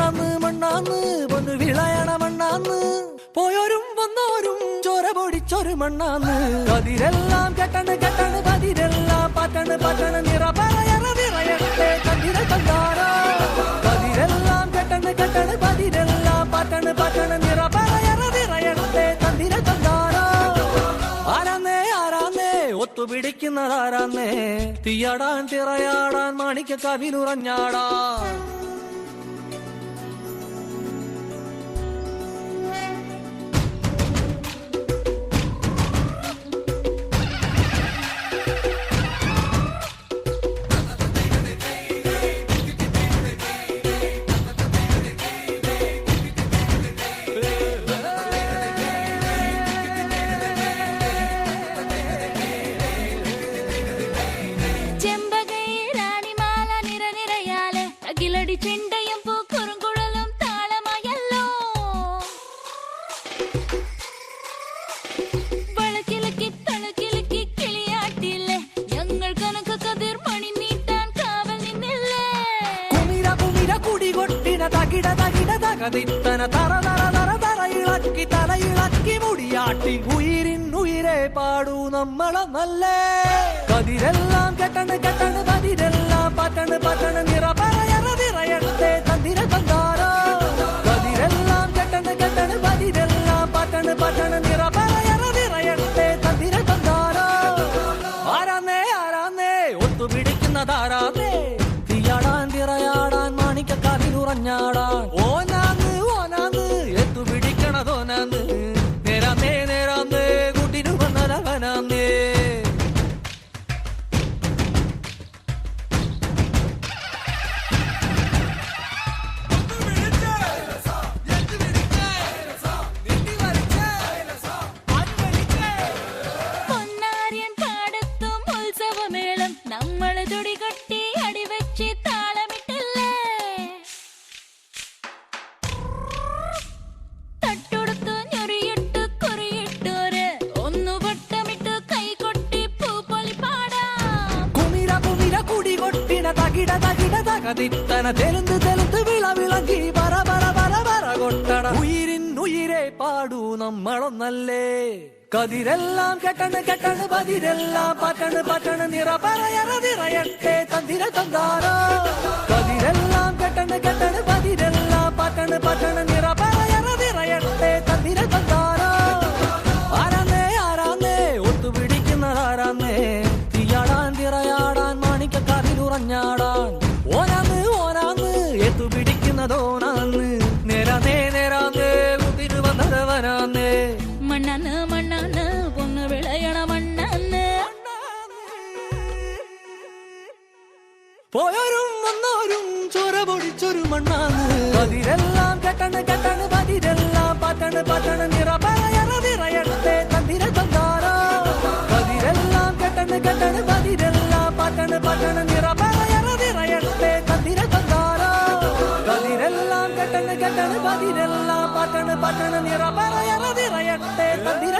മണ്ണാന്ന് മണ്ണാന്ന് പൊന്നു വിളയണ മണ്ണാന്ന് പോയോരും വന്നോരും ചോര പൊടിച്ചൊരു മണ്ണാന്ന് കതിരെല്ലാം കെട്ടണ് കെട്ടണ് പതിരെല്ലാം പാറ്റണ് പാറ്റണ് നിറ പറയണ നിറയട്ടെ കതിര കണ്ടാരോ കതിരെല്ലാം കെട്ടണ് കെട്ടണ് പതിരെല്ലാം പാറ്റണ് പാറ്റണ് നിറ പറയണ നിറയട്ടെ കതിര കണ്ടാരോ ആരാന്നേ ആരാന്നേ ഒത്തുപിടിക്കുന്നതാരാന്നേ തീയാടാൻ തിറയാടാൻ മാണിക്ക കവിനുറഞ്ഞാടാ ചെണ്ടയും പൂക്കുറുങ്കുഴലും താളമായല്ലോ വളക്കിലക്കി തളക്കിലക്കി കിളിയാട്ടില്ലേ ഞങ്ങൾ കനക കതിർ മണി നീട്ടാൻ കാവൽ നിന്നില്ലേ കുമിര കുമിര കുടി കൊട്ടിന തകിട തകിട തകതിത്തന തറ തറ തറ തറ ഇളക്കി തല ഇളക്കി മുടിയാട്ടി ഉയിരിൻ ഉയിരെ പാടൂ നമ്മളെ നല്ലേ കതിരെല്ലാം കെട്ടണ് കെട്ടണ് പതിരെല്ലാം പാറ്റണ് പാറ്റണ് നിറ പറയണ നിറയട്ടെ തന്തിര തന്താരോ കതിരെല്ലാം കെട്ടണ് കെട്ടണ് പതിരെല്ലാം പാറ്റണ് പാറ്റണ് നിറ പറയണ നിറയട്ടെ തന്തിര തന്താരോ ആരാന്നേ ആരാന്നേ ഒത്തുപിടിക്കുന്നതാരാന്നേ തീയാടാൻ തിറയാടാൻ മാണിക്ക കവിനുറഞ്ഞാടാൻ ഓനാന്ന് ഓനാന്ന് എത്തുപിടിക്കണതോനാന്ന് നേരാന്നേ നേരാന്നേ കൂട്ടിനു വന്നലവനാന്നേ നമ്മള് തുടികൊട്ടി അടിവെച്ച് താളമിട്ടില്ലേ തട്ടുടുത്ത് ഞൊറിയിട്ട് കുറിയിട്ടോര് ഒന്നു വട്ടമിട്ട് കൈകൊട്ടി പൂപ്പൊലി പാടാം കുമിര കുമിര കുടി കൊട്ടിന തകിട തകിട തകതിത്തന തെലുന്ത് തെലുന്ത് വിള വിളങ്ങി പറ പറ പറ പറ കൊട്ടട ഉയിരിൻ ഉയിരെ പാടൂ നമ്മളൊന്നല്ലേ കതിരെല്ലാം കെട്ടണ് കെട്ടണ് പതിരെല്ലാം പാറ്റണ് പാറ്റണ് നിറ പറയണ നിറയട്ടെ തന്തിര തന്താരോ കതിരെല്ലാം കെട്ടണ് കെട്ടണ് പതിരെല്ലാം പാറ്റണ് പാറ്റണ് നിറ പറയണ നിറയട്ടെ തന്തിര തന്താരോ ആരാന്നേ ആരാന്നേ ഒത്തുപിടിക്കുന്നതാരാന്നേ തീയാടാൻ തിറയാടാൻ മാണിക്ക കവിനുറഞ്ഞാടാൻ ഓനാന്ന് ഓനാന്ന് എത്തുപിടിക്കുന്നതോനാന്ന് നേരാന്നേ നേരാന്നേ കുതിരു വന്നതവനാന്നേ മണ്ണാന്ന് മണ്ണാന്ന് പൊന്നു വിളയണ മണ്ണാന്ന് പോയോരും വന്നോരും ചോര പൊടിച്ചൊരു മണ്ണാന്ന് കതിരെല്ലാം കെട്ടണ് കെട്ടണ് പതിരെല്ലാം പാറ്റണ് പാറ്റണ് നിറ പറയണ നിറയട്ടെ തന്തിര തന്താരോ കതിരെല്ലാം കെട്ടണ് കെട്ടണ് പതിരെല്ലാം പാറ്റണ് പാറ്റണ് നിറ പറയണ നിറയട്ടെ തന്തിര തന്താരോ കതിരെല്ലാം കെട്ടണ് കെട്ടണ് പതിരെല്ലാം പാറ്റണ് പാറ്റണ് നിറ പറയണ നിറയട്ടെ തന്തിര